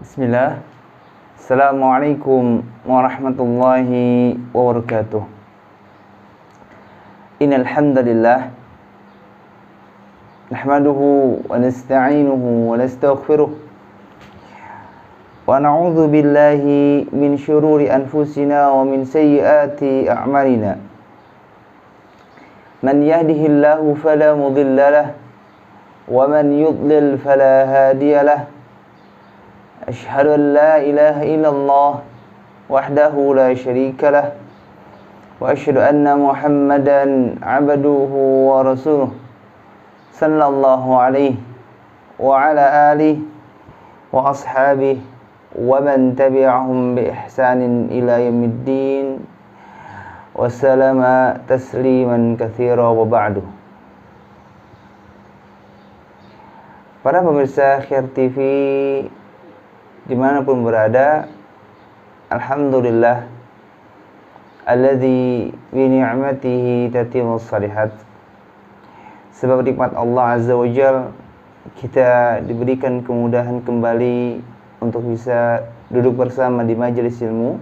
Bismillah. Assalamualaikum warahmatullahi wabarakatuh. Innal hamdalillah nahmaduhu wa nasta'inuhu wa nastaghfiruh wa na'udzu billahi min syururi anfusina wa min sayyiati a'malina. Man yahdihillahu fala mudilla lahu wa man yudlil fala hadiya lahu. Asyhadu an la ilaha illallah wahdahu la syarika lah wa asyhadu anna Muhammadan abduhu wa rasuluh sallallahu alaihi wa ala alihi wa ashabihi wa man tabi'ahum bi ihsanin ila yaumiddin wa sallama tasliman katsira wa ba'du. Para pemirsa Khair TV dimanapun berada, alhamdulillah alladzi bi ni'matihi tatimmus shalihat. Sebab nikmat Allah Azza wa Jalla kita diberikan kemudahan kembali untuk bisa duduk bersama di majelis ilmu,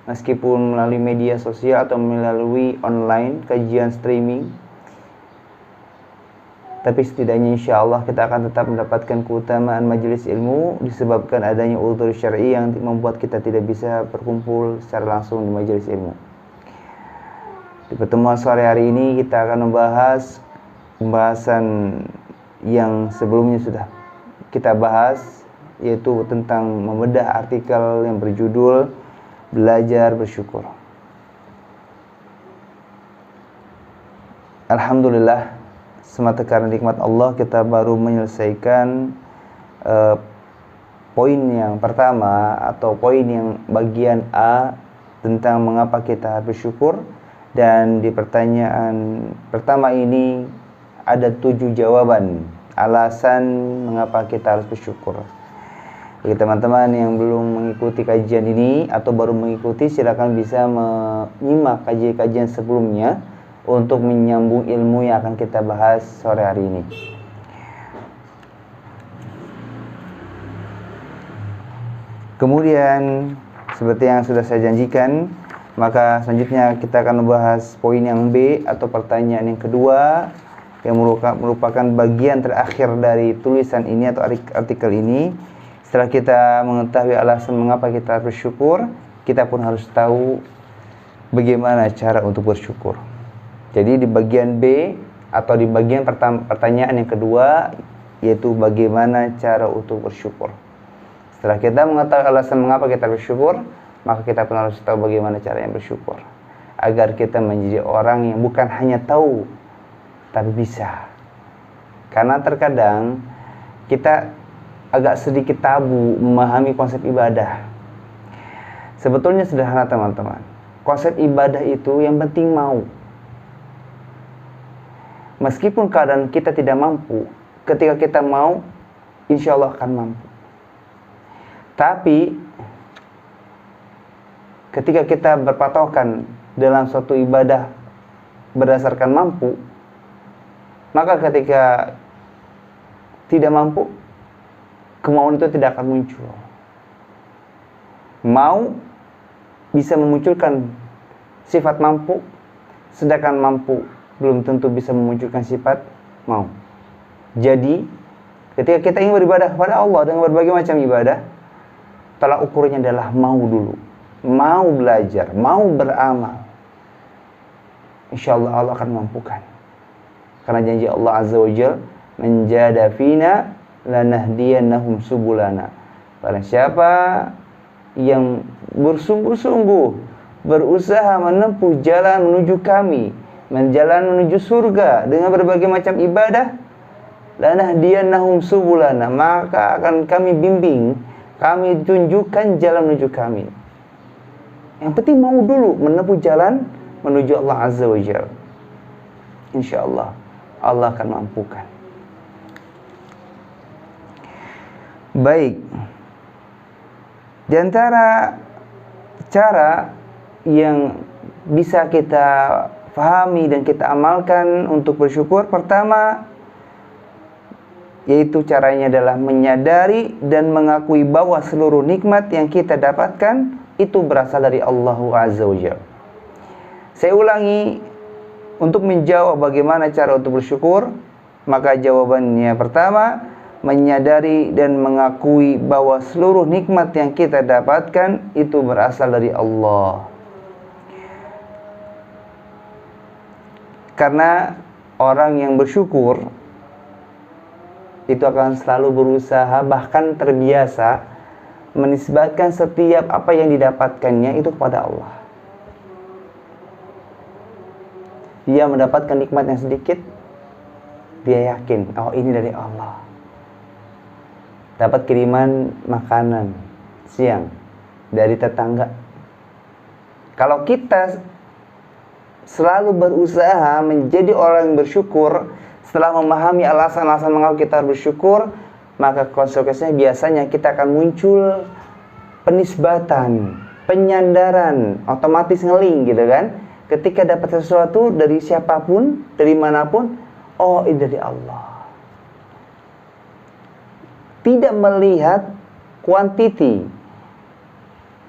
meskipun melalui media sosial atau melalui online kajian streaming. Tapi setidaknya insya Allah kita akan tetap mendapatkan keutamaan majelis ilmu disebabkan adanya uzur syar'i yang membuat kita tidak bisa berkumpul secara langsung di majelis ilmu. Di pertemuan sore hari ini kita akan membahas pembahasan yang sebelumnya sudah kita bahas, yaitu tentang membedah artikel yang berjudul Belajar Bersyukur. Alhamdulillah, semata karena nikmat Allah kita baru menyelesaikan poin yang pertama atau poin yang bagian A tentang mengapa kita harus bersyukur, dan di pertanyaan pertama ini ada 7 jawaban alasan mengapa kita harus bersyukur. Bagi teman-teman yang belum mengikuti kajian ini atau baru mengikuti, silakan bisa menyimak kajian-kajian sebelumnya untuk menyambung ilmu yang akan kita bahas sore hari ini. Kemudian, seperti yang sudah saya janjikan, maka selanjutnya kita akan membahas poin yang B atau pertanyaan yang kedua, yang merupakan bagian terakhir dari tulisan ini atau artikel ini. Setelah kita mengetahui alasan mengapa kita bersyukur, kita pun harus tahu bagaimana cara untuk bersyukur. Jadi di bagian B atau di bagian pertanyaan yang kedua, yaitu bagaimana cara untuk bersyukur. Setelah kita mengetahui alasan mengapa kita bersyukur, maka kita pun harus tahu bagaimana caranya bersyukur, agar kita menjadi orang yang bukan hanya tahu, tapi bisa. Karena terkadang kita agak sedikit tabu memahami konsep ibadah. Sebetulnya sederhana teman-teman. Konsep ibadah itu yang penting mau. Meskipun keadaan kita tidak mampu, ketika kita mau, insya Allah akan mampu. Tapi, ketika kita berpatokan dalam suatu ibadah berdasarkan mampu, maka ketika tidak mampu, kemauan itu tidak akan muncul. Mau bisa memunculkan sifat mampu, sedangkan mampu belum tentu bisa memunculkan sifat mau. Jadi, ketika kita ingin beribadah kepada Allah dengan berbagai macam ibadah, tolak ukurnya adalah mau dulu. Mau belajar, mau beramal. InsyaAllah Allah akan mampukan. Karena janji Allah Azza wa Jalla, "Man jahada fina lanahdiyannahum subulana." Barang siapa yang bersungguh-sungguh berusaha menempuh jalan menuju kami, menjalan menuju surga dengan berbagai macam ibadah, lanahdiyannahum subulana, maka akan kami bimbing, kami tunjukkan jalan menuju kami. Yang penting mau dulu menempuh jalan menuju Allah Azza wa Jalla. InsyaAllah Allah akan mampukan. Baik, di antara cara yang bisa kita pahami dan kita amalkan untuk bersyukur, pertama, yaitu caranya adalah menyadari dan mengakui bahwa seluruh nikmat yang kita dapatkan itu berasal dari Allah Azza wa Jalla. Saya ulangi, untuk menjawab bagaimana cara untuk bersyukur, maka jawabannya pertama, menyadari dan mengakui bahwa seluruh nikmat yang kita dapatkan itu berasal dari Allah. Karena orang yang bersyukur itu akan selalu berusaha, bahkan terbiasa menisbatkan setiap apa yang didapatkannya itu kepada Allah. Dia mendapatkan nikmat yang sedikit, dia yakin, oh ini dari Allah. Dapat kiriman makanan siang dari tetangga. Kalau kita selalu berusaha menjadi orang yang bersyukur, setelah memahami alasan-alasan mengapa kita harus bersyukur, maka konsekuensinya biasanya kita akan muncul penisbatan, penyandaran, otomatis ngeling gitu kan. Ketika dapat sesuatu dari siapapun, dari manapun, oh ini dari Allah. Tidak melihat kuantiti,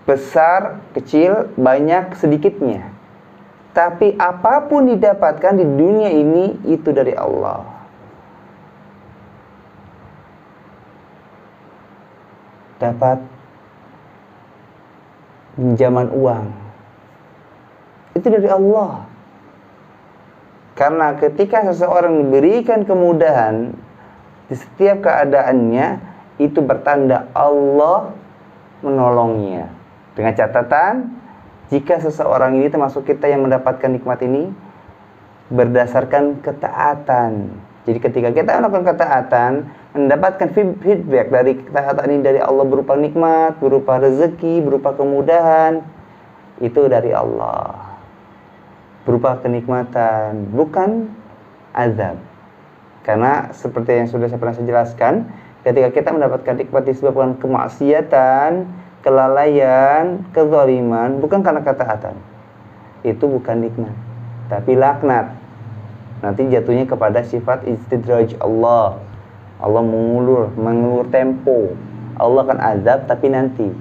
besar, kecil, banyak, sedikitnya. Tapi apapun didapatkan di dunia ini itu dari Allah. Dapat pinjaman uang, itu dari Allah. Karena ketika seseorang diberikan kemudahan di setiap keadaannya, itu bertanda Allah menolongnya. Dengan catatan, jika seseorang ini termasuk kita yang mendapatkan nikmat ini berdasarkan ketaatan. Jadi ketika kita melakukan ketaatan, mendapatkan feedback dari ketaatan ini dari Allah berupa nikmat, berupa rezeki, berupa kemudahan, itu dari Allah. Berupa kenikmatan, bukan azab. Karena seperti yang sudah saya pernah jelaskan, ketika kita mendapatkan nikmat disebabkan kemaksiatan, kelalaian, kezaliman, bukan karena ketaatan, itu bukan nikmat, tapi laknat. Nanti jatuhnya kepada sifat istidraj Allah. Allah mengulur tempo. Allah akan azab, tapi nanti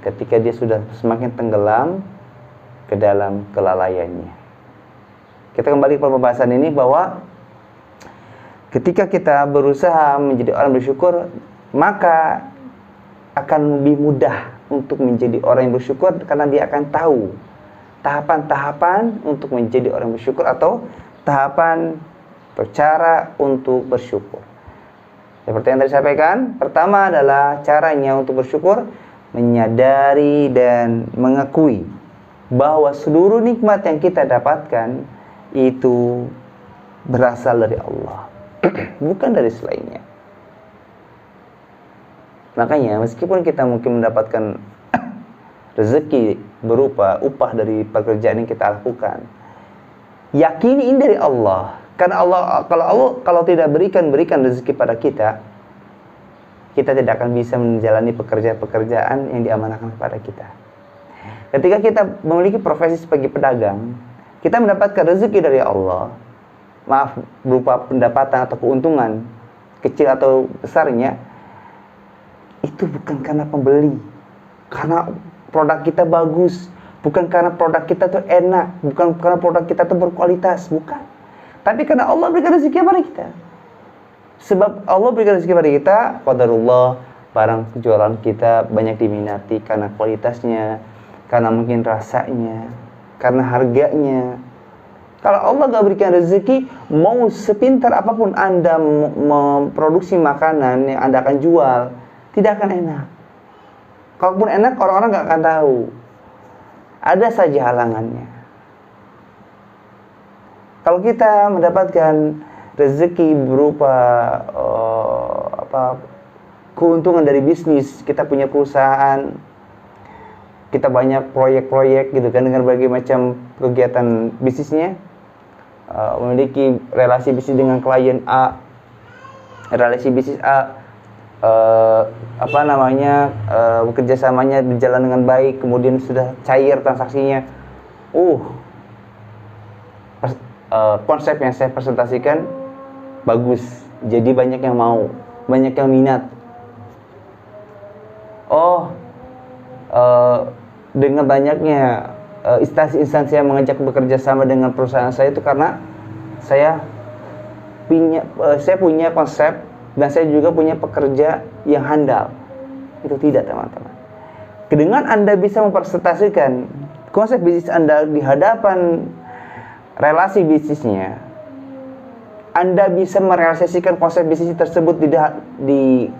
ketika dia sudah semakin tenggelam ke dalam kelalaiannya. Kita kembali ke pembahasan ini bahwa ketika kita berusaha menjadi orang bersyukur, maka akan lebih mudah untuk menjadi orang yang bersyukur, karena dia akan tahu tahapan-tahapan untuk menjadi orang bersyukur, atau tahapan atau cara untuk bersyukur. Seperti yang tadi saya sampaikan, pertama adalah caranya untuk bersyukur, menyadari dan mengakui bahwa seluruh nikmat yang kita dapatkan itu berasal dari Allah, bukan dari selainnya. Makanya meskipun kita mungkin mendapatkan rezeki berupa upah dari pekerjaan yang kita lakukan, yakini ini dari Allah. Karena Allah, kalau tidak berikan rezeki pada kita, kita tidak akan bisa menjalani pekerjaan-pekerjaan yang diamanahkan kepada kita. Ketika kita memiliki profesi sebagai pedagang, kita mendapatkan rezeki dari Allah, maaf, berupa pendapatan atau keuntungan kecil atau besarnya, itu bukan karena pembeli, karena produk kita bagus, bukan karena produk kita tuh enak, bukan karena produk kita tuh berkualitas, bukan. Tapi karena Allah berikan rezeki kepada kita. Sebab Allah berikan rezeki kepada kita, qadarullah, barang jualan kita banyak diminati karena kualitasnya, karena mungkin rasanya, karena harganya. Kalau Allah gak berikan rezeki, mau sepintar apapun Anda memproduksi makanan yang Anda akan jual, tidak akan enak. Kalaupun enak, orang-orang gak akan tahu. Ada saja halangannya. Kalau kita mendapatkan rezeki berupa keuntungan dari bisnis, kita punya perusahaan, kita banyak proyek-proyek gitu kan, dengan berbagai macam kegiatan bisnisnya, memiliki relasi bisnis dengan klien A, relasi bisnis A, kerjasamanya berjalan dengan baik, kemudian sudah cair transaksinya. Konsep yang saya presentasikan bagus, Jadi banyak yang mau, banyak yang minat. Dengan banyaknya instansi-instansi yang mengajak bekerja sama dengan perusahaan saya itu karena saya punya konsep dan saya juga punya pekerja yang handal. Itu tidak, teman-teman. Dengan Anda bisa mempresentasikan konsep bisnis Anda di hadapan relasi bisnisnya, Anda bisa merealisasikan konsep bisnis tersebut di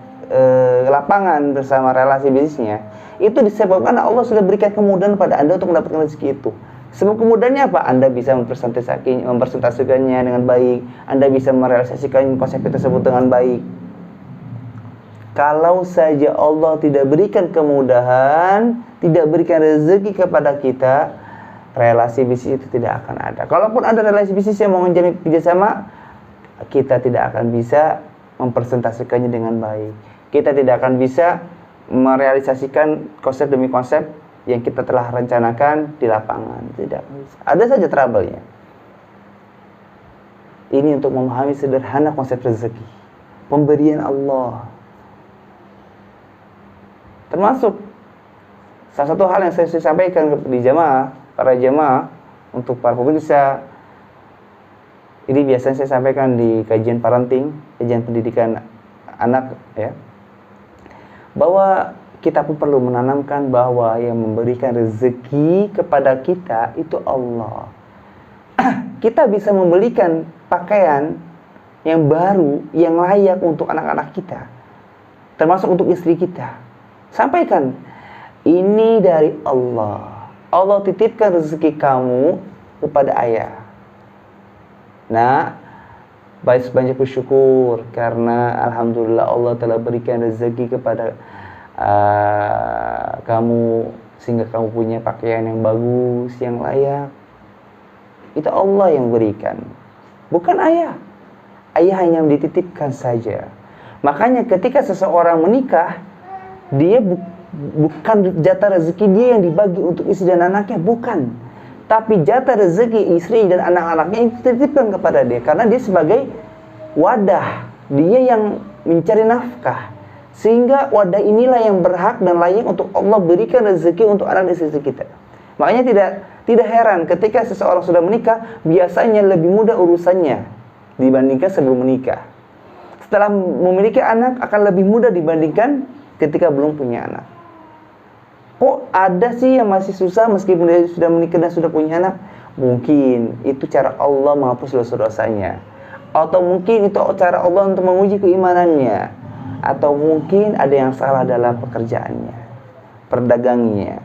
lapangan bersama relasi bisnisnya, itu disebabkan Allah sudah berikan kemudahan pada Anda untuk mendapatkan rezeki itu. Sebab kemudahannya apa? Anda bisa mempresentasikannya dengan baik, Anda bisa merealisasikan konsep tersebut dengan baik. Kalau saja Allah tidak berikan kemudahan, tidak berikan rezeki kepada kita, relasi bisnis itu tidak akan ada. Kalaupun ada relasi bisnis yang mau menjalin kerjasama, kita tidak akan bisa mempresentasikannya dengan baik. Kita tidak akan bisa merealisasikan konsep demi konsep yang kita telah rencanakan di lapangan. Tidak bisa. Ada saja trouble-nya. Ini untuk memahami sederhana konsep rezeki, pemberian Allah. Termasuk salah satu hal yang saya sampaikan di jamaah, para jamaah, untuk para pemirsa. Ini biasanya saya sampaikan di kajian parenting, kajian pendidikan anak, ya, bahwa kita pun perlu menanamkan bahwa yang memberikan rezeki kepada kita itu Allah. Kita bisa membelikan pakaian yang baru, yang layak untuk anak-anak kita, termasuk untuk istri kita. Sampaikan, ini dari Allah. Allah titipkan rezeki kamu kepada ayah. Nah, banyak bersyukur karena alhamdulillah Allah telah berikan rezeki kepada kamu sehingga kamu punya pakaian yang bagus, yang layak. Itu Allah yang berikan, bukan ayah. Ayah hanya dititipkan saja. Makanya ketika seseorang menikah, dia bukan jatah rezeki dia yang dibagi untuk istri dan anaknya, bukan. Tapi jatah rezeki istri dan anak-anaknya itu dititipkan kepada dia, karena dia sebagai wadah, dia yang mencari nafkah. Sehingga wadah inilah yang berhak dan layak untuk Allah berikan rezeki untuk anak istri kita. Makanya tidak heran ketika seseorang sudah menikah, biasanya lebih mudah urusannya dibandingkan sebelum menikah. Setelah memiliki anak akan lebih mudah dibandingkan ketika belum punya anak. Kok ada sih yang masih susah meskipun dia sudah menikah dan sudah punya anak? Mungkin itu cara Allah menghapus dosa-dosanya, atau mungkin itu cara Allah untuk menguji keimanannya, atau mungkin ada yang salah dalam pekerjaannya, perdagangnya.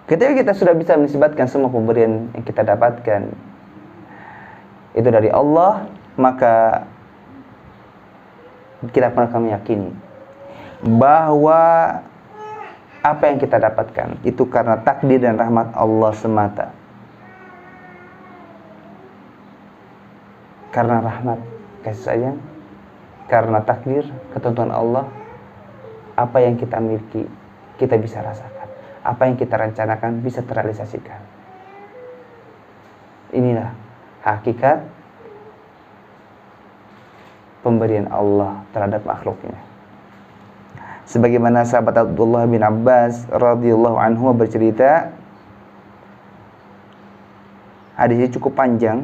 Ketika kita sudah bisa menisbatkan semua pemberian yang kita dapatkan itu dari Allah, maka kita akan meyakini bahwa apa yang kita dapatkan itu karena takdir dan rahmat Allah semata. Karena rahmat, kasih sayang, karena takdir, ketentuan Allah, apa yang kita miliki kita bisa rasakan, apa yang kita rencanakan bisa terrealisasikan. Inilah hakikat pemberian Allah terhadap makhluknya. Sebagaimana sahabat Abdullah bin Abbas radhiyallahu anhu bercerita, hadisnya cukup panjang.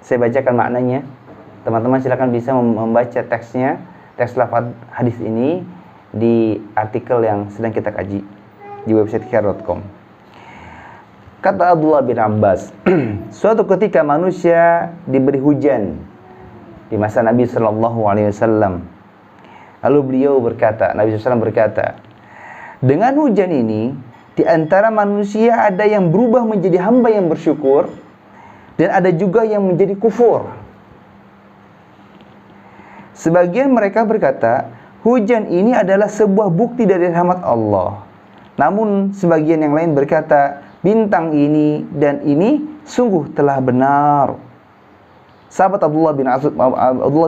Saya bacakan maknanya. Teman-teman silakan bisa membaca teksnya, teks lafaz hadis ini di artikel yang sedang kita kaji di website care.com. Kata Abdullah bin Abbas, suatu ketika manusia diberi hujan di masa Nabi Sallallahu Alaihi Wasallam. Lalu beliau berkata, Nabi SAW berkata, dengan hujan ini, di antara manusia ada yang berubah menjadi hamba yang bersyukur, dan ada juga yang menjadi kufur. Sebagian mereka berkata, hujan ini adalah sebuah bukti dari rahmat Allah. Namun sebagian yang lain berkata, bintang ini dan ini sungguh telah benar. Sahabat Abdullah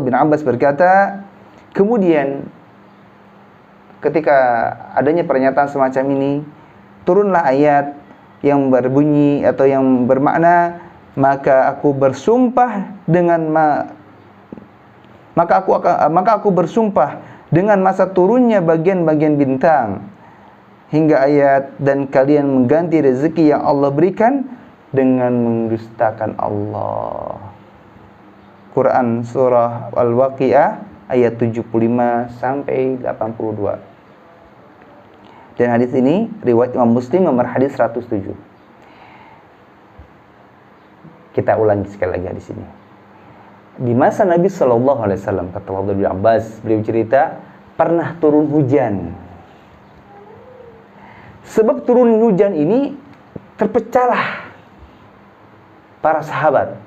bin Abbas berkata, kemudian ketika adanya pernyataan semacam ini, turunlah ayat yang berbunyi atau yang bermakna, maka aku bersumpah dengan maka aku bersumpah dengan masa turunnya bagian-bagian bintang hingga ayat, dan kalian mengganti rezeki yang Allah berikan dengan mendustakan Allah. Quran surah Al-Waqiah ayat 75 sampai 82. Dan hadis ini riwayat Imam Muslim nomor hadis 107. Kita ulangi sekali lagi hadis ini. Di masa Nabi sallallahu alaihi wasallam, kata Abdullah bin Abbas, beliau cerita pernah turun hujan. Sebab turun hujan ini terpecahlah para sahabat.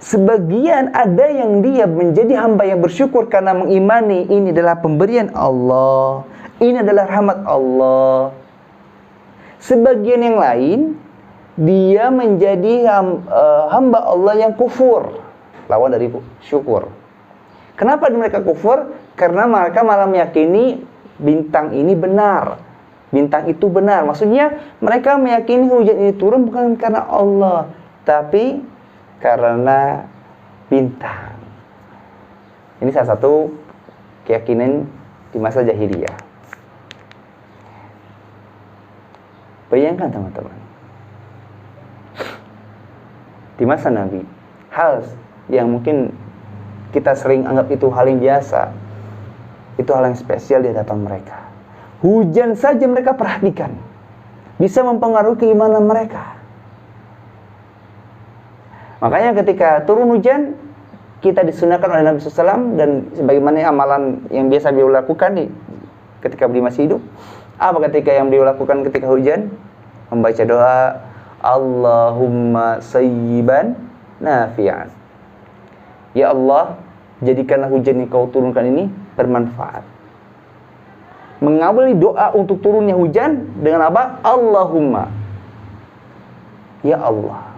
Sebagian ada yang dia menjadi hamba yang bersyukur karena mengimani ini adalah pemberian Allah, ini adalah rahmat Allah. Sebagian yang lain dia menjadi hamba Allah yang kufur, lawan dari syukur. Kenapa mereka kufur? Karena mereka malah meyakini bintang ini benar, bintang itu benar. Maksudnya mereka meyakini hujan ini turun bukan karena Allah, tapi karena bintang. Ini salah satu keyakinan di masa jahiliyah. Bayangkan teman-teman, di masa Nabi, hal yang mungkin kita sering anggap itu hal yang biasa, itu hal yang spesial di hadapan mereka. Hujan saja mereka perhatikan, bisa mempengaruhi keimanan mereka. Makanya ketika turun hujan, kita disunahkan oleh Nabi SAW, dan sebagaimana amalan yang biasa beliau lakukan ketika beliau masih hidup. Apa ketika yang beliau lakukan ketika hujan? Membaca doa, Allahumma sayyiban nafi'an. Ya Allah, jadikanlah hujan yang kau turunkan ini bermanfaat. Mengawali doa untuk turunnya hujan dengan apa? Allahumma, ya Allah,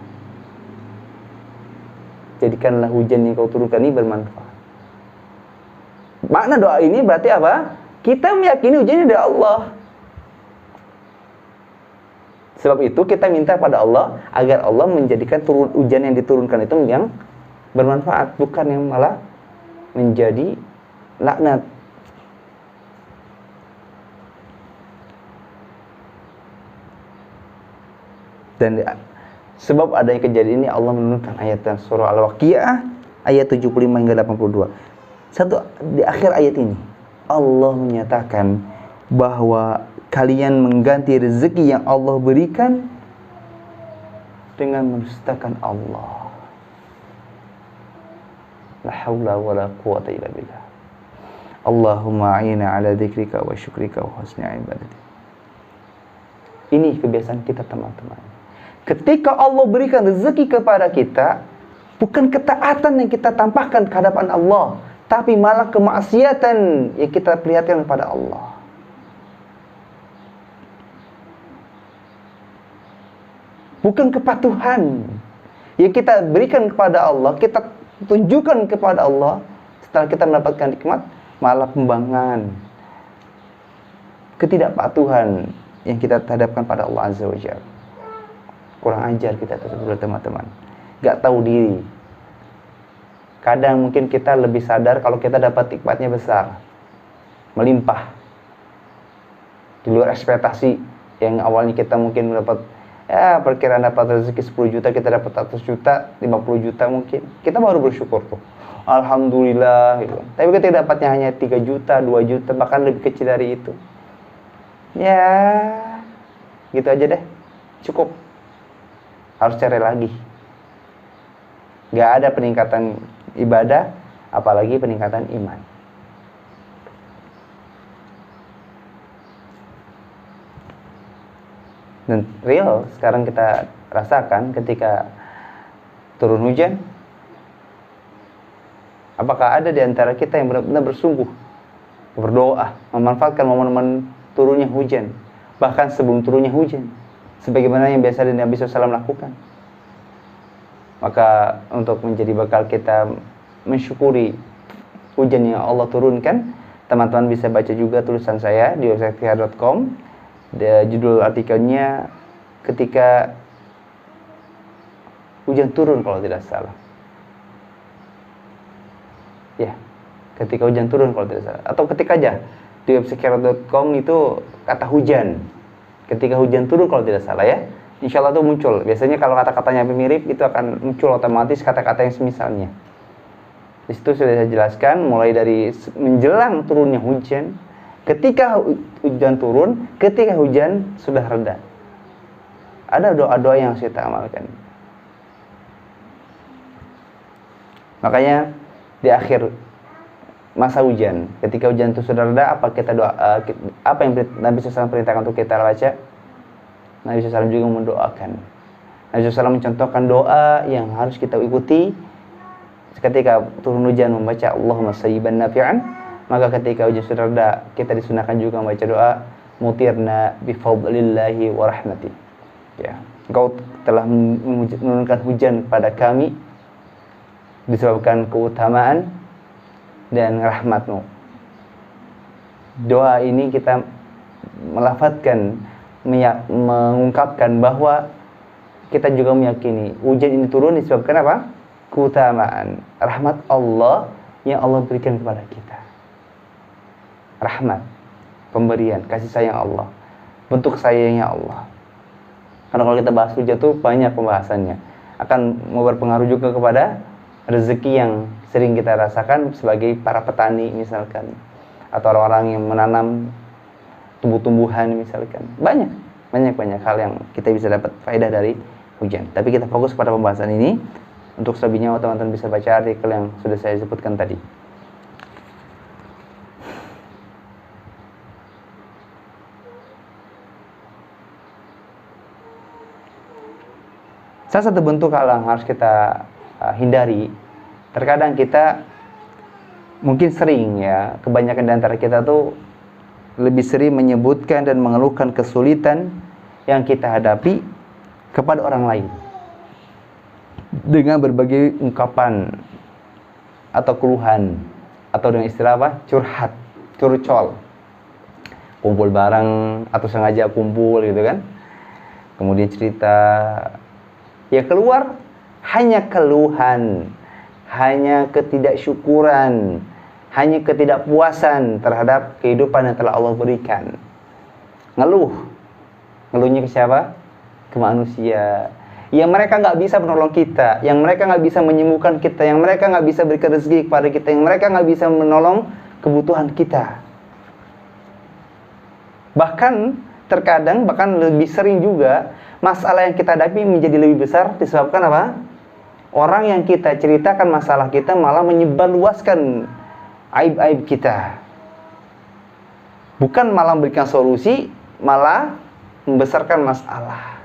jadikanlah hujan yang kau turunkan ini bermanfaat. Makna doa ini berarti apa? Kita meyakini hujan ini dari Allah. Sebab itu kita minta pada Allah agar Allah menjadikan hujan yang diturunkan itu yang bermanfaat, bukan yang malah menjadi laknat. Dan sebab adanya kejadian ini Allah menurunkan ayat dan surah Al-Waqiah ayat 75 hingga 82. Satu di akhir ayat ini Allah menyatakan bahwa kalian mengganti rezeki yang Allah berikan dengan mendustakan Allah. La haula wala quwwata illa billah. Allahumma a'inna ala dzikrika wa syukrika wa husni ibadatik. Ini kebiasaan kita teman-teman. Ketika Allah berikan rezeki kepada kita, bukan ketaatan yang kita tampakkan ke hadapan Allah, tapi malah kemaksiatan yang kita perlihatkan kepada Allah. Bukan kepatuhan yang kita berikan kepada Allah, kita tunjukkan kepada Allah setelah kita mendapatkan nikmat, malah pembanggaan, ketidakpatuhan yang kita hadapkan pada Allah Azza wa Jalla. Kurang ajar kita tersebut teman-teman, gak tahu diri. Kadang mungkin kita lebih sadar kalau kita dapat nikmatnya besar, melimpah, di luar ekspektasi. Yang awalnya kita mungkin mendapat, perkiraan dapat rezeki 10 juta, kita dapat 100 juta, 50 juta mungkin, kita baru bersyukur tuh, alhamdulillah gitu. Tapi ketika dapatnya hanya 3 juta, 2 juta, bahkan lebih kecil dari itu, ya gitu aja deh, cukup. Harus cari lagi. Gak ada peningkatan ibadah, apalagi peningkatan iman. Dan real sekarang kita rasakan ketika turun hujan. Apakah ada di antara kita yang benar-benar bersungguh berdoa, memanfaatkan momen-momen turunnya hujan, bahkan sebelum turunnya hujan, sebagaimana yang biasa Nabi SAW lakukan? Maka untuk menjadi bekal kita mensyukuri hujan yang Allah turunkan, Teman-teman bisa baca juga tulisan saya di website ikhtiar.com. Judul artikelnya ketika hujan turun kalau tidak salah. Ya, ketika hujan turun kalau tidak salah. Atau ketik aja di website ikhtiar.com itu kata hujan. Ketika hujan turun kalau tidak salah ya. Insya Allah itu muncul. Biasanya kalau kata-katanya mirip itu akan muncul otomatis kata-kata yang semisalnya. Di situ sudah saya jelaskan mulai dari menjelang turunnya hujan, ketika hujan turun, ketika hujan sudah reda. Ada doa-doa yang saya amalkan. Makanya di akhir masa hujan, ketika hujan itu sudah reda, apa yang Nabi SAW perintahkan untuk kita baca? Nabi SAW juga mendoakan. Nabi SAW mencontohkan doa yang harus kita ikuti ketika turun hujan, membaca Allahumma sayyiban nafi'an. Maka ketika hujan sudah reda, kita disunahkan juga membaca doa mutirna bifadlillahi wa rahmati. Ya, Engkau telah menurunkan hujan kepada kami disebabkan keutamaan dan rahmatmu. Doa ini kita melafadzkan, mengungkapkan bahwa kita juga meyakini hujan ini turun disebabkan apa? Keutamaan, rahmat Allah yang Allah berikan kepada kita. Rahmat, pemberian, kasih sayang Allah, bentuk sayangnya Allah. Karena kalau kita bahas hujan itu banyak pembahasannya, akan berpengaruh juga kepada rezeki yang sering kita rasakan sebagai para petani misalkan, atau orang-orang yang menanam tumbuh-tumbuhan misalkan. Banyak hal yang kita bisa dapat faedah dari hujan. Tapi kita fokus pada pembahasan ini. Untuk selebihnya teman-teman bisa baca artikel yang sudah saya sebutkan tadi. Salah satu bentuk hal yang harus kita hindari, terkadang kita mungkin sering ya, kebanyakan di antara kita tuh lebih sering menyebutkan dan mengeluhkan kesulitan yang kita hadapi kepada orang lain dengan berbagai ungkapan atau keluhan, atau dengan istilah apa? Curhat, curcol, kumpul bareng atau sengaja kumpul gitu kan, kemudian cerita, ya keluar hanya keluhan, hanya ketidaksyukuran, hanya ketidakpuasan terhadap kehidupan yang telah Allah berikan. Ngeluhnya ke siapa? Ke manusia. Yang mereka nggak bisa menolong kita, yang mereka nggak bisa menyembuhkan kita, yang mereka nggak bisa berikan rezeki kepada kita, yang mereka nggak bisa menolong kebutuhan kita. Bahkan terkadang, bahkan lebih sering juga, masalah yang kita hadapi menjadi lebih besar disebabkan apa? Orang yang kita ceritakan masalah kita malah menyebarluaskan aib-aib kita. Bukan malah memberikan solusi, malah membesarkan masalah.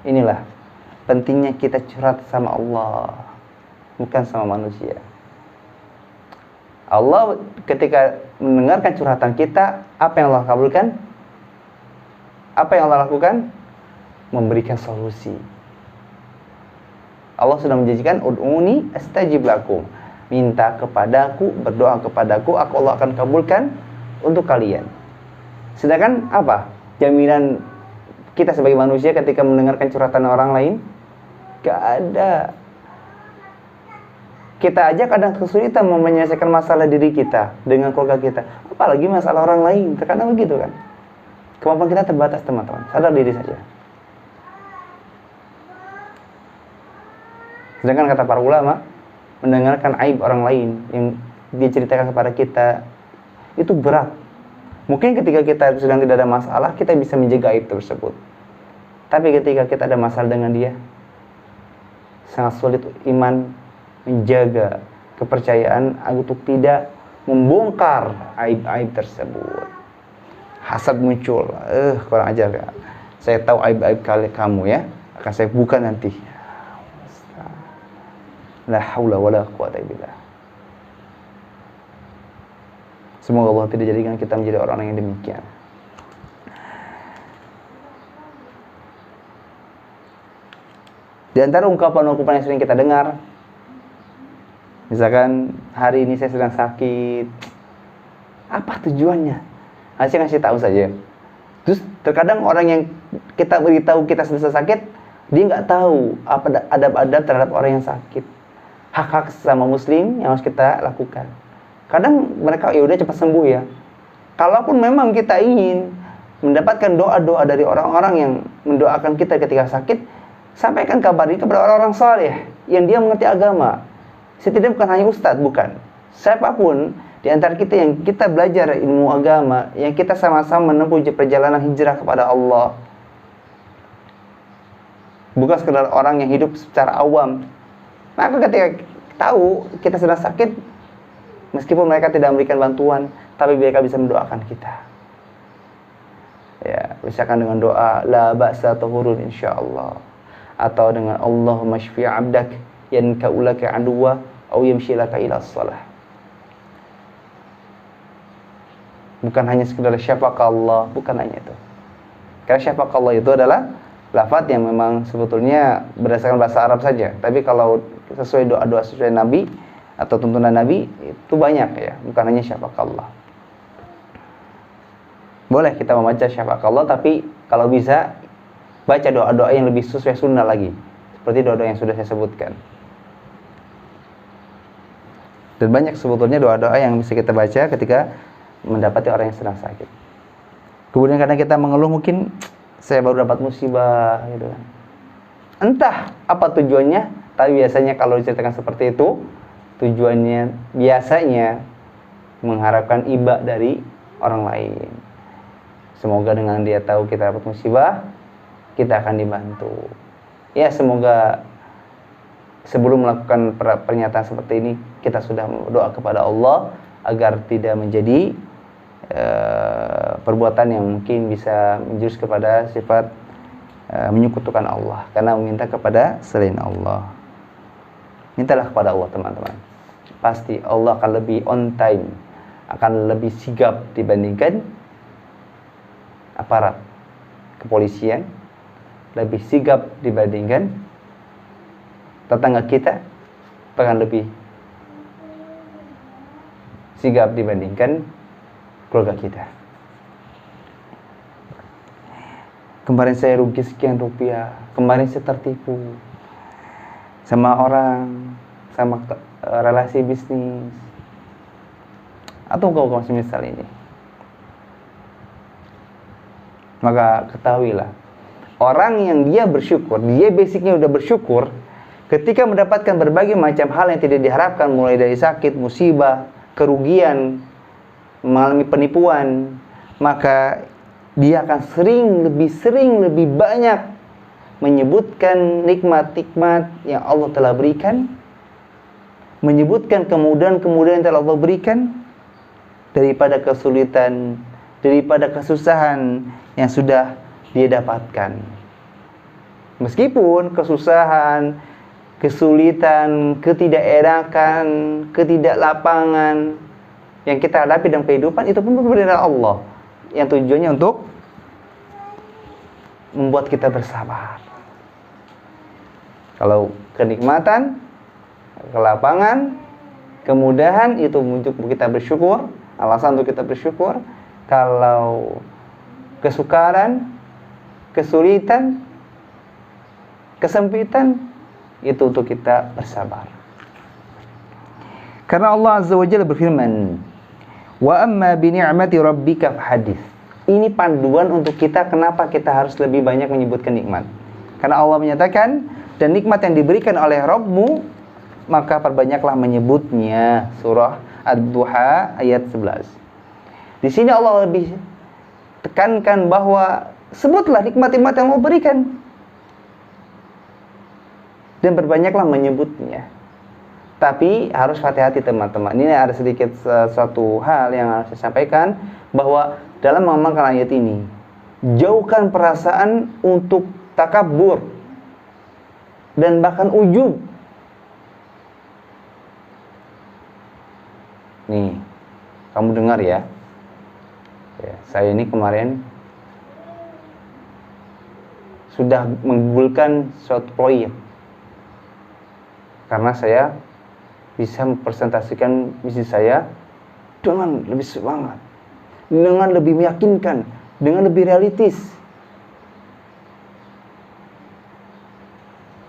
Inilah pentingnya kita curhat sama Allah, bukan sama manusia. Allah ketika mendengarkan curhatan kita, apa yang Allah kabulkan? Apa yang Allah lakukan? Memberikan solusi. Allah sudah menjanjikan, ud'uni astajib lakum. Minta kepadaku, berdoa kepadaku, Allah akan kabulkan untuk kalian. Sedangkan apa? Jaminan kita sebagai manusia ketika mendengarkan curhatan orang lain? Gak ada. Kita aja kadang kesulitan menyelesaikan masalah diri kita dengan keluarga kita, apalagi masalah orang lain. Terkadang begitu kan. Kemampuan kita terbatas teman-teman. Sadar diri saja. Sedangkan kata para ulama, mendengarkan aib orang lain yang diceritakan kepada kita itu berat. Mungkin ketika kita sedang tidak ada masalah, kita bisa menjaga aib tersebut. Tapi ketika kita ada masalah dengan dia, sangat sulit iman menjaga kepercayaan untuk tidak membongkar aib-aib tersebut. Hasad muncul, kurang ajar ya. Saya tahu aib-aib kamu ya, akan saya buka nanti. La haula wala quwata illa billah. Semoga Allah tidak jadikan kita menjadi orang yang demikian. Di antara ungkapan-ungkapan yang sering kita dengar Misalkan hari ini saya sedang sakit, apa tujuannya? Saya ngasih tahu saja. Terus terkadang orang yang kita beritahu kita sedang sakit, dia nggak tahu apa adab-adab terhadap orang yang sakit, hak-hak sesama muslim yang harus kita lakukan. Kadang mereka ya udah cepat sembuh ya. Kalaupun memang kita ingin mendapatkan doa-doa dari orang-orang yang mendoakan kita ketika sakit, sampaikan kabar ini kepada orang-orang saleh yang dia mengerti agama. Setidaknya bukan hanya ustadz, bukan. Siapapun di antara kita yang kita belajar ilmu agama, yang kita sama-sama menempuh perjalanan hijrah kepada Allah. Bukan sekedar orang yang hidup secara awam. Maka ketika tahu kita sedang sakit, meskipun mereka tidak memberikan bantuan, tapi mereka bisa mendoakan kita. Ya, misalkan dengan doa la ba'sa tahurun insyaallah, atau dengan Allahumma shfi 'abdak yanka'ulaka 'aduwa aw yamshilaka ila shalah. Bukan hanya sekedar syafaqallah, bukan hanya itu. Karena syafaqallah itu adalah lafaz yang memang sebetulnya berdasarkan bahasa Arab saja. Tapi kalau sesuai doa-doa sesuai Nabi atau tuntunan Nabi, itu banyak ya, bukan hanya syafaqallah. Boleh kita membaca syafaqallah, tapi kalau bisa baca doa-doa yang lebih sesuai sunnah lagi, seperti doa-doa yang sudah saya sebutkan. Dan banyak sebetulnya doa-doa yang bisa kita baca ketika mendapati orang yang sedang sakit. Kemudian karena kita mengeluh, mungkin saya baru dapat musibah gitu kan. Entah apa tujuannya, tapi biasanya kalau diceritakan seperti itu, tujuannya biasanya mengharapkan iba dari orang lain. Semoga dengan dia tahu kita dapat musibah, kita akan dibantu. Ya, semoga sebelum melakukan pernyataan seperti ini, kita sudah berdoa kepada Allah agar tidak menjadi perbuatan yang mungkin bisa menjurus kepada sifat menyekutukan Allah, karena meminta kepada selain Allah. Mintalah kepada Allah, teman-teman. Pasti Allah akan lebih on time, akan lebih sigap dibandingkan aparat kepolisian, lebih sigap dibandingkan tetangga kita, bahkan lebih sigap dibandingkan keluarga kita. Kemarin saya rugi sekian rupiah, kemarin saya tertipu sama orang, sama relasi bisnis, atau kau semisal ini. Maka ketahuilah, orang yang dia bersyukur, dia basicnya udah bersyukur, ketika mendapatkan berbagai macam hal yang tidak diharapkan, mulai dari sakit, musibah, kerugian, mengalami penipuan, maka dia akan lebih banyak menyebutkan nikmat-nikmat yang Allah telah berikan, menyebutkan kemudahan-kemudahan yang telah Allah berikan, daripada kesulitan, daripada kesusahan yang sudah dia dapatkan. Meskipun kesusahan, kesulitan, ketidakenakan, ketidaklapangan yang kita hadapi dalam kehidupan, itu pun berbeda dari Allah, yang tujuannya untuk membuat kita bersabar. Kalau kenikmatan, kelapangan, kemudahan, itu untuk kita bersyukur, alasan untuk kita bersyukur. Kalau kesukaran, kesulitan, kesempitan, itu untuk kita bersabar. Karena Allah Azza wa Jalla berfirman, wa amma bi ni'mati rabbika fahadits. Ini panduan untuk kita kenapa kita harus lebih banyak menyebutkan nikmat. Karena Allah menyatakan, dan nikmat yang diberikan oleh Rabbmu, maka perbanyaklah menyebutnya. Surah Ad-Duha ayat 11. Di sini Allah lebih tekankan bahwa sebutlah nikmat-nikmat yang Allah berikan, dan berbanyaklah menyebutnya. Tapi harus hati-hati, teman-teman. Ini ada sedikit suatu hal yang harus saya sampaikan, bahwa dalam mengamalkan ayat ini, jauhkan perasaan untuk takabur dan bahkan ujub. Nih, kamu dengar ya. Saya ini kemarin sudah menggugulkan suatu proyek, karena saya bisa mempresentasikan misi saya dengan lebih semangat, dengan lebih meyakinkan, dengan lebih realistis.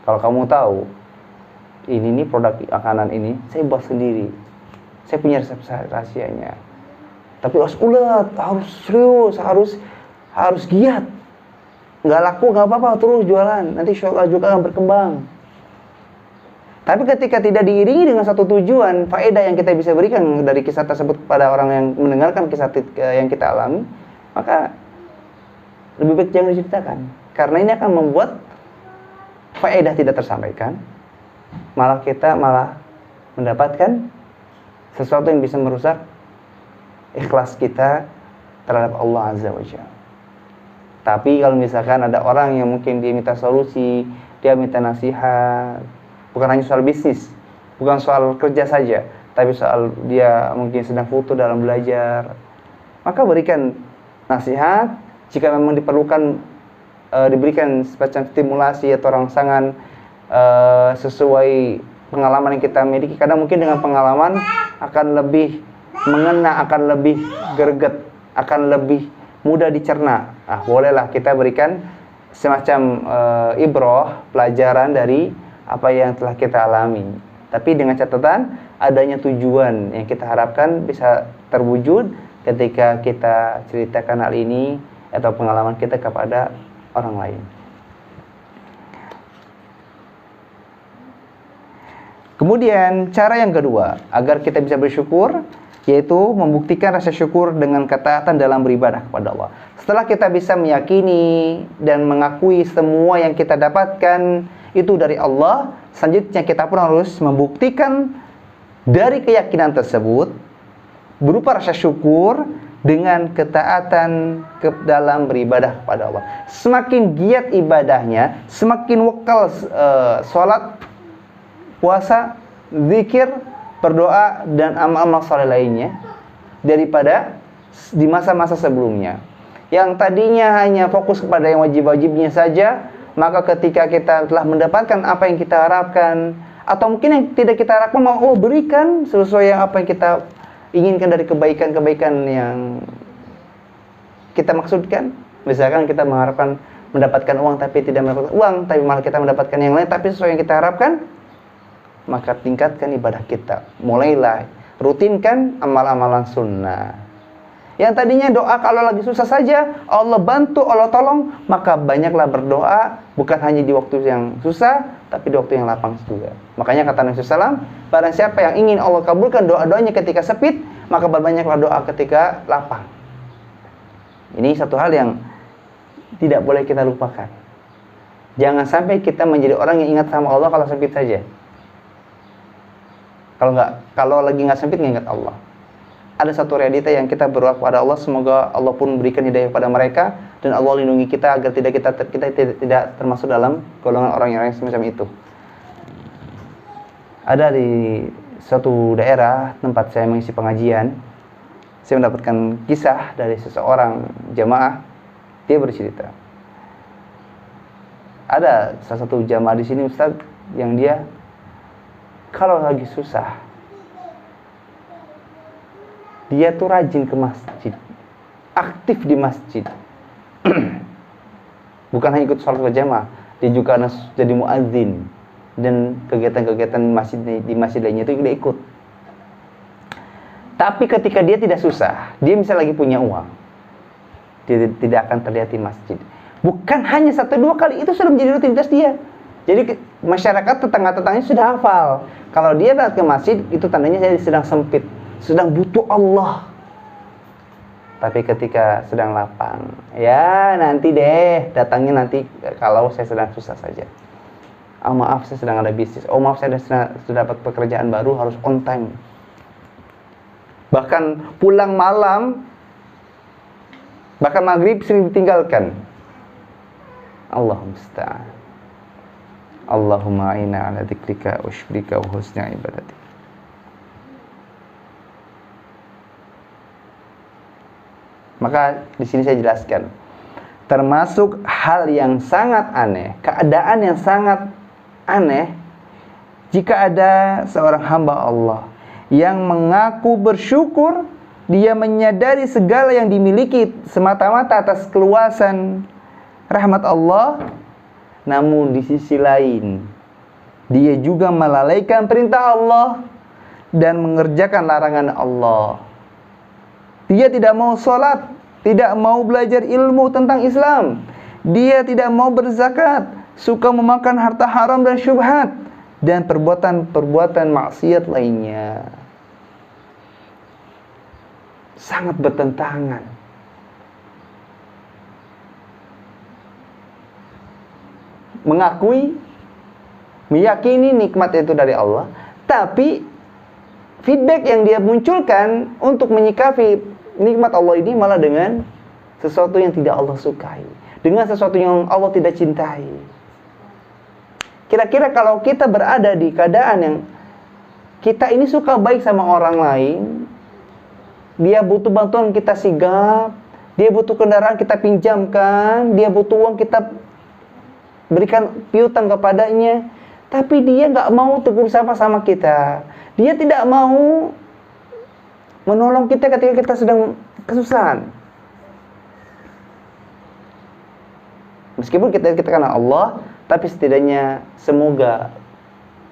Kalau kamu tahu, ini nih produk makanan ini saya buat sendiri, saya punya resep rahasianya. Tapi harus ulet, harus serius, harus giat. Nggak laku nggak apa-apa, terus jualan. Nanti insya Allah juga akan berkembang. Tapi ketika tidak diiringi dengan satu tujuan, faedah yang kita bisa berikan dari kisah tersebut kepada orang yang mendengarkan kisah yang kita alami, maka lebih baik jangan diceritakan. Karena ini akan membuat faedah tidak tersampaikan, malah kita mendapatkan sesuatu yang bisa merusak ikhlas kita terhadap Allah Azza wa Jalla. Tapi kalau misalkan ada orang yang mungkin dia minta solusi, dia minta nasihat, bukan hanya soal bisnis, bukan soal kerja saja, tapi soal dia mungkin sedang butuh dalam belajar, maka berikan nasihat. Jika memang diperlukan diberikan semacam stimulasi atau rangsangan sesuai pengalaman yang kita miliki. Kadang mungkin dengan pengalaman akan lebih mengena, akan lebih greget, akan lebih mudah dicerna. Bolehlah kita berikan semacam ibroh, pelajaran dari apa yang telah kita alami. Tapi dengan catatan adanya tujuan yang kita harapkan bisa terwujud ketika kita ceritakan hal ini atau pengalaman kita kepada orang lain. Kemudian cara yang kedua agar kita bisa bersyukur, yaitu membuktikan rasa syukur dengan ketaatan dalam beribadah kepada Allah. Setelah kita bisa meyakini dan mengakui semua yang kita dapatkan itu dari Allah, selanjutnya kita pun harus membuktikan dari keyakinan tersebut berupa rasa syukur dengan ketaatan dalam beribadah kepada Allah. Semakin giat ibadahnya, semakin wakal sholat, puasa, zikir, berdoa, dan amal-amal saleh lainnya daripada di masa-masa sebelumnya. Yang tadinya hanya fokus kepada yang wajib-wajibnya saja, maka ketika kita telah mendapatkan apa yang kita harapkan, atau mungkin yang tidak kita harapkan, mau Allah berikan sesuai yang apa yang kita inginkan dari kebaikan-kebaikan yang kita maksudkan. Misalkan kita mengharapkan mendapatkan uang tapi tidak mendapatkan uang, tapi malah kita mendapatkan yang lain tapi sesuai yang kita harapkan, maka tingkatkan ibadah kita. Mulailah rutinkan amal-amalan sunnah. Yang tadinya doa kalau lagi susah saja, Allah bantu, Allah tolong, maka banyaklah berdoa, bukan hanya di waktu yang susah, tapi di waktu yang lapang juga. Makanya kata Nabi SAW, barang siapa yang ingin Allah kabulkan doa-doanya ketika sempit, maka berbanyaklah doa ketika lapang. Ini satu hal yang tidak boleh kita lupakan. Jangan sampai kita menjadi orang yang ingat sama Allah kalau sempit saja. Kalau lagi nggak sempit, nggak ingat Allah. Ada satu realita yang kita berdoa kepada Allah, semoga Allah pun berikan hidayah kepada mereka dan Allah lindungi kita agar kita tidak termasuk dalam golongan orang yang semacam itu. Ada di suatu daerah tempat saya mengisi pengajian, saya mendapatkan kisah dari seseorang jamaah. Dia bercerita, ada salah satu jamaah di sini Ustaz yang dia kalau lagi susah, dia tuh rajin ke masjid, aktif di masjid. Bukan hanya ikut sholat berjamaah, dia juga jadi muadzin dan kegiatan-kegiatan di masjid lainnya itu dia ikut. Tapi ketika dia tidak susah, dia misalnya lagi punya uang, dia tidak akan terlihat di masjid. Bukan hanya 1-2 kali, itu sudah menjadi rutinitas dia. Jadi masyarakat tetangga-tetangganya sudah hafal, kalau dia datang ke masjid itu tandanya saya sedang sempit, sedang butuh Allah. Tapi ketika sedang lapang, ya nanti deh, datangnya nanti kalau saya sedang susah saja. Oh maaf, saya sedang ada bisnis. Oh maaf, saya sudah dapat pekerjaan baru, harus on time. Bahkan pulang malam, bahkan maghrib sering ditinggalkan. Allahumma musta'an. Allahumma a'inna ala dzikrika wa syukrika wa husni ibadatik. Maka di sini saya jelaskan, termasuk hal yang sangat aneh, keadaan yang sangat aneh, Jika ada seorang hamba Allah yang mengaku bersyukur, dia menyadari segala yang dimiliki semata-mata atas keluasan rahmat Allah, namun di sisi lain dia juga melalaikan perintah Allah dan mengerjakan larangan Allah. Dia tidak mau sholat, tidak mau belajar ilmu tentang Islam, dia tidak mau berzakat, suka memakan harta haram dan syubhat, dan perbuatan-perbuatan maksiat lainnya. Sangat bertentangan. Mengakui, meyakini nikmat itu dari Allah, tapi feedback yang dia munculkan untuk menyikapi nikmat Allah ini malah dengan sesuatu yang tidak Allah sukai, dengan sesuatu yang Allah tidak cintai. Kira-kira kalau kita berada di keadaan yang kita ini suka baik sama orang lain, dia butuh bantuan kita sigap, dia butuh kendaraan kita pinjamkan, dia butuh uang kita berikan piutang kepadanya, tapi dia nggak mau tegur sapa sama kita, dia tidak mau menolong kita ketika kita sedang kesusahan. Meskipun kita kenal Allah, tapi setidaknya semoga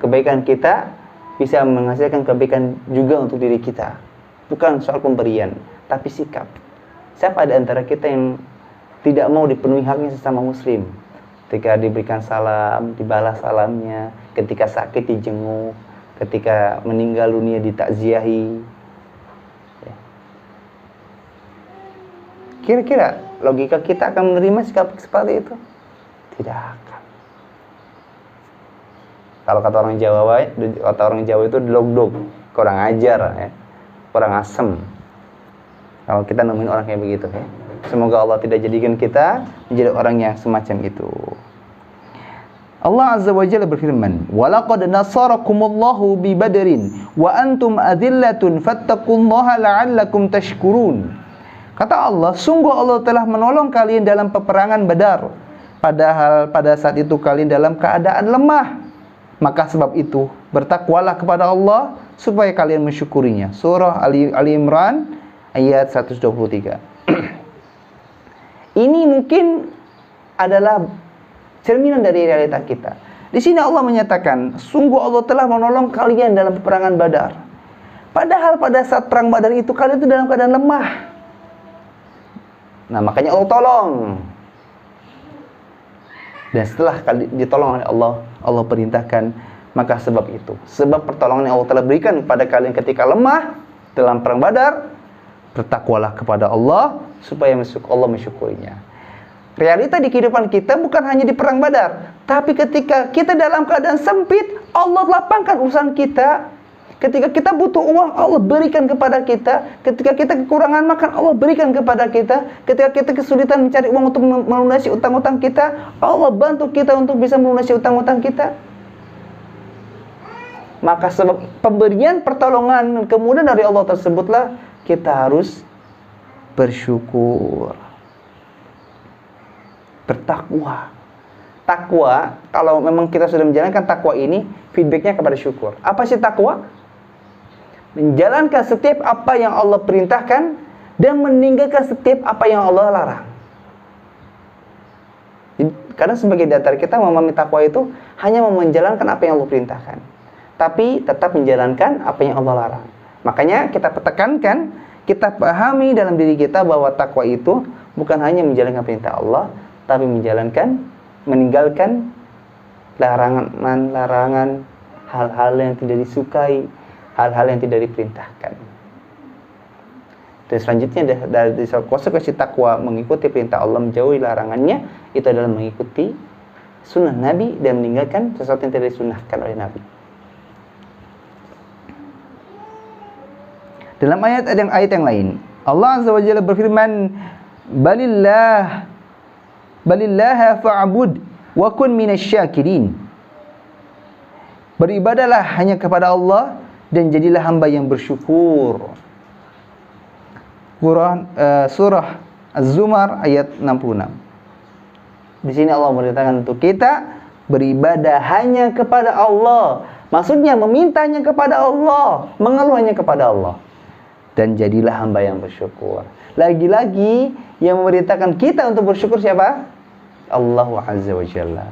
kebaikan kita bisa menghasilkan kebaikan juga untuk diri kita. Bukan soal pemberian, tapi sikap. Siapa di antara kita yang tidak mau dipenuhi haknya sesama muslim? Ketika diberikan salam, dibalas salamnya, ketika sakit dijenguk, ketika meninggal dunia ditakziahi. Kira-kira logika kita akan menerima sikap seperti itu? Tidak akan. Kalau kata orang Jawa itu dog-dog, kurang ajar ya. Kurang asem kalau kita nemuin orang kayak begitu ya. Semoga Allah tidak jadikan kita menjadi orang yang semacam itu. Allah Azza wa Jalla berfirman, "Walaqad nasarakumullahu bi Badrin wa antum adillatun fattaqullaha la'allakum tashkurun." Kata Allah, sungguh Allah telah menolong kalian dalam peperangan Badar, padahal pada saat itu kalian dalam keadaan lemah. Maka sebab itu bertakwalah kepada Allah supaya kalian mensyukurinya. Surah Ali Imran ayat 123. Ini mungkin adalah cerminan dari realita kita. Di sini Allah menyatakan, sungguh Allah telah menolong kalian dalam peperangan Badar. Padahal pada saat perang Badar itu kalian itu dalam keadaan lemah. Nah, makanya Allah tolong. Dan setelah ditolong oleh Allah, Allah perintahkan, maka sebab itu, sebab pertolongan yang Allah telah berikan kepada kalian ketika lemah dalam perang Badar, bertakwalah kepada Allah supaya Allah mensyukurinya. Realita di kehidupan kita bukan hanya di perang Badar, tapi ketika kita dalam keadaan sempit, Allah lapangkan urusan kita. Ketika kita butuh uang, Allah berikan kepada kita. Ketika kita kekurangan makan, Allah berikan kepada kita. Ketika kita kesulitan mencari uang untuk melunasi utang-utang kita, Allah bantu kita untuk bisa melunasi utang-utang kita. Maka sebab pemberian pertolongan kemudian dari Allah tersebutlah kita harus bersyukur, bertakwa. Takwa, kalau memang kita sudah menjalankan takwa ini, feedbacknya kepada syukur. Apa sih takwa? Menjalankan setiap apa yang Allah perintahkan dan meninggalkan setiap apa yang Allah larang. Karena sebagai dasar kita memahami takwa itu hanya menjalankan apa yang Allah perintahkan, tapi tetap menjalankan apa yang Allah larang. Makanya kita tekankan, kita pahami dalam diri kita bahwa takwa itu bukan hanya menjalankan perintah Allah, tapi meninggalkan larangan-larangan, hal-hal yang tidak disukai, hal-hal yang tidak diperintahkan. Dan selanjutnya dari konsekuensi takwa mengikuti perintah Allah, menjauhi larangannya, itu adalah mengikuti sunnah Nabi dan meninggalkan sesuatu yang tidak disunnahkan oleh Nabi. Dalam ayat yang lain, Allah Azza wa Jalla berfirman, Balillaha fa'bud wa kun minasyakirin. Beribadahlah hanya kepada Allah dan jadilah hamba yang bersyukur. Surah Az-Zumar ayat 66. Di sini Allah memerintahkan untuk kita beribadah hanya kepada Allah, Maksudnya memintanya kepada Allah, mengeluhnya kepada Allah. Dan jadilah hamba yang bersyukur. Lagi-lagi yang memerintahkan kita untuk bersyukur siapa? Allah Azza wa Jalla.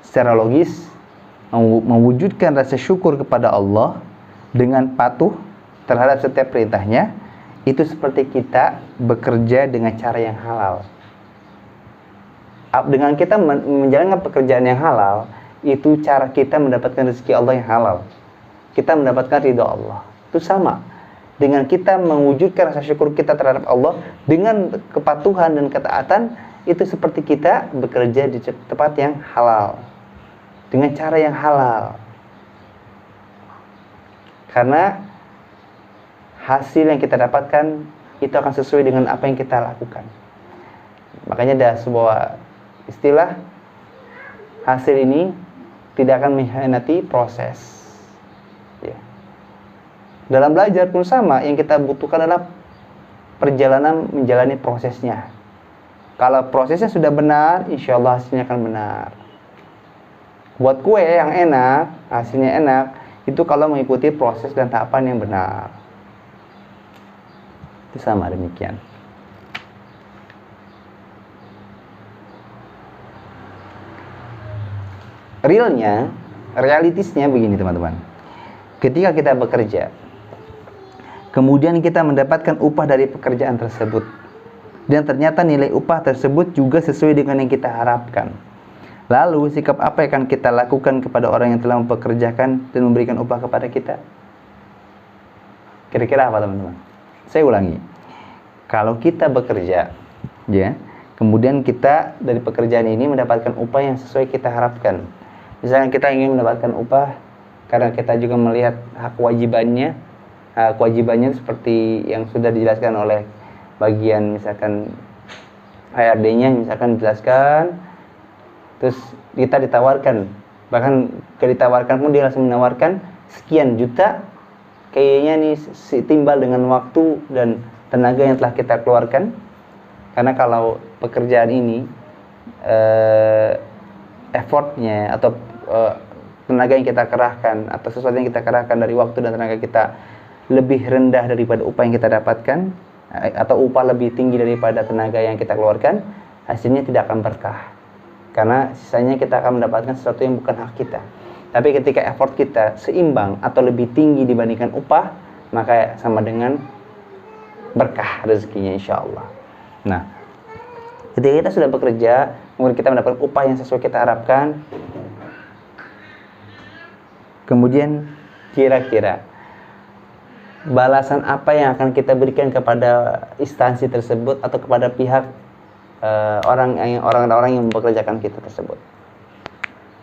Secara logis, mewujudkan rasa syukur kepada Allah dengan patuh terhadap setiap perintahnya, itu seperti kita bekerja dengan cara yang halal. Dengan kita menjalankan pekerjaan yang halal, itu cara kita mendapatkan rezeki Allah yang halal. Kita mendapatkan ridha Allah. Itu sama dengan kita mewujudkan rasa syukur kita terhadap Allah dengan kepatuhan dan ketaatan, itu seperti kita bekerja di tempat yang halal, dengan cara yang halal. Karena hasil yang kita dapatkan itu akan sesuai dengan apa yang kita lakukan. Makanya ada sebuah istilah, hasil ini tidak akan mengkhianati proses. Ya. Dalam belajar pun sama, yang kita butuhkan adalah perjalanan menjalani prosesnya. Kalau prosesnya sudah benar, insya Allah hasilnya akan benar. Buat kue yang enak, hasilnya enak, itu kalau mengikuti proses dan tahapan yang benar. Itu sama demikian. Realitisnya begini teman-teman. Ketika kita bekerja, kemudian kita mendapatkan upah dari pekerjaan tersebut, dan ternyata nilai upah tersebut juga sesuai dengan yang kita harapkan. Lalu sikap apa yang akan kita lakukan kepada orang yang telah mempekerjakan dan memberikan upah kepada kita? Kira-kira apa teman-teman? Saya ulangi. Kalau kita bekerja, ya, kemudian kita dari pekerjaan ini mendapatkan upah yang sesuai kita harapkan. Misalnya kita ingin mendapatkan upah karena kita juga melihat hak kewajibannya. Hak kewajibannya seperti yang sudah dijelaskan oleh bagian misalkan HRD-nya, misalkan dijelaskan. Terus kita ditawarkan, bahkan ditawarkan pun dia langsung menawarkan sekian juta, kayaknya nih timbal dengan waktu dan tenaga yang telah kita keluarkan. Karena kalau pekerjaan ini effortnya atau tenaga yang kita kerahkan atau sesuatu yang kita kerahkan dari waktu dan tenaga kita lebih rendah daripada upah yang kita dapatkan, atau upah lebih tinggi daripada tenaga yang kita keluarkan, hasilnya tidak akan berkah. Karena sisanya kita akan mendapatkan sesuatu yang bukan hak kita. Tapi ketika effort kita seimbang atau lebih tinggi dibandingkan upah, maka sama dengan berkah rezekinya insya Allah. Nah, ketika kita sudah bekerja, kemudian kita mendapatkan upah yang sesuai kita harapkan, kemudian kira-kira balasan apa yang akan kita berikan kepada instansi tersebut atau kepada pihak orang-orang yang mempekerjakan kita tersebut?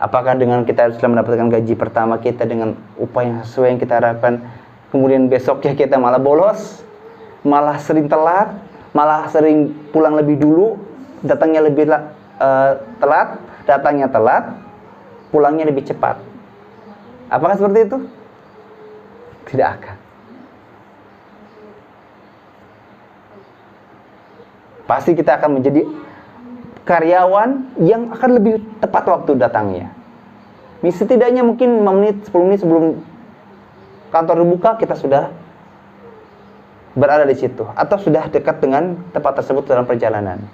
Apakah dengan kita sudah mendapatkan gaji pertama kita dengan upah yang sesuai yang kita harapkan, kemudian besoknya kita malah bolos, malah sering telat, malah sering pulang lebih dulu, datangnya lebih telat, datangnya telat, pulangnya lebih cepat? Apakah seperti itu? Tidak akan. Pasti kita akan menjadi karyawan yang akan lebih tepat waktu datangnya. Setidaknya mungkin 5 menit, 10 menit sebelum kantor dibuka, kita sudah berada di situ. Atau sudah dekat dengan tempat tersebut dalam perjalanan.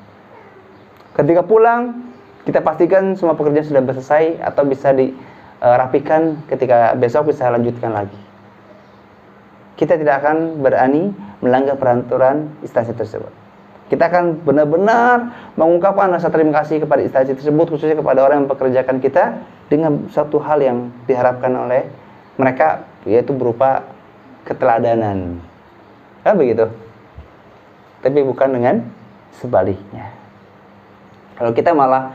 Ketika pulang, kita pastikan semua pekerjaan sudah selesai atau bisa dirapikan ketika besok bisa lanjutkan lagi. Kita tidak akan berani melanggar peraturan instansi tersebut. Kita akan benar-benar mengungkapkan rasa terima kasih kepada instansi tersebut, khususnya kepada orang yang mempekerjakan kita, dengan satu hal yang diharapkan oleh mereka, yaitu berupa keteladanan. Kan begitu? Tapi bukan dengan sebaliknya. Kalau kita malah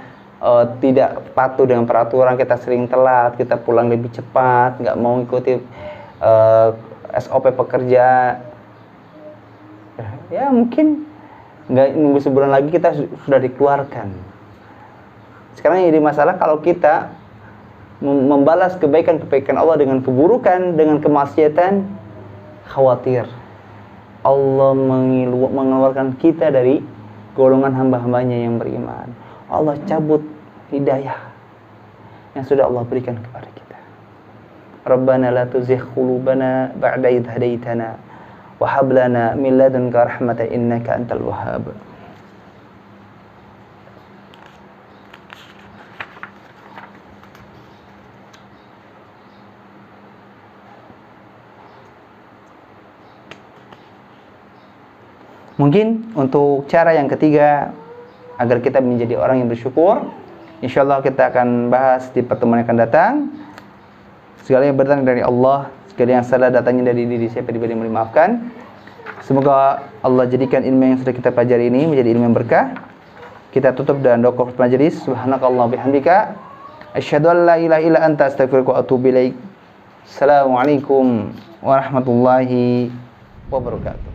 tidak patuh dengan peraturan, kita sering telat, kita pulang lebih cepat, nggak mau ikuti SOP pekerja, ya mungkin nggak nunggu sebulan lagi kita sudah dikeluarkan. Sekarang yang jadi masalah kalau kita membalas kebaikan-kebaikan Allah dengan keburukan, dengan kemaksiatan, khawatir Allah mengeluarkan kita dari golongan hamba-hambanya yang beriman. Allah cabut hidayah yang sudah Allah berikan kepada kita. Rabbana la tuzigh qulubana ba'da idh hadaitana wa hab lana min ladunka rahmatan innaka antal wahhab. Mungkin untuk cara yang ketiga agar kita menjadi orang yang bersyukur, insyaallah kita akan bahas di pertemuan yang akan datang. Segala yang berdatang dari Allah, segala yang salah datangnya dari diri saya, pribadi mohon dimaafkan. Semoga Allah jadikan ilmu yang sudah kita pelajari ini menjadi ilmu yang berkah. Kita tutup dengan doa kafaratul majelis. Subhanakallah bihamdika asyhadu an la ilaha illa anta astaghfiruka wa atubu ilaik. Assalamualaikum warahmatullahi wabarakatuh.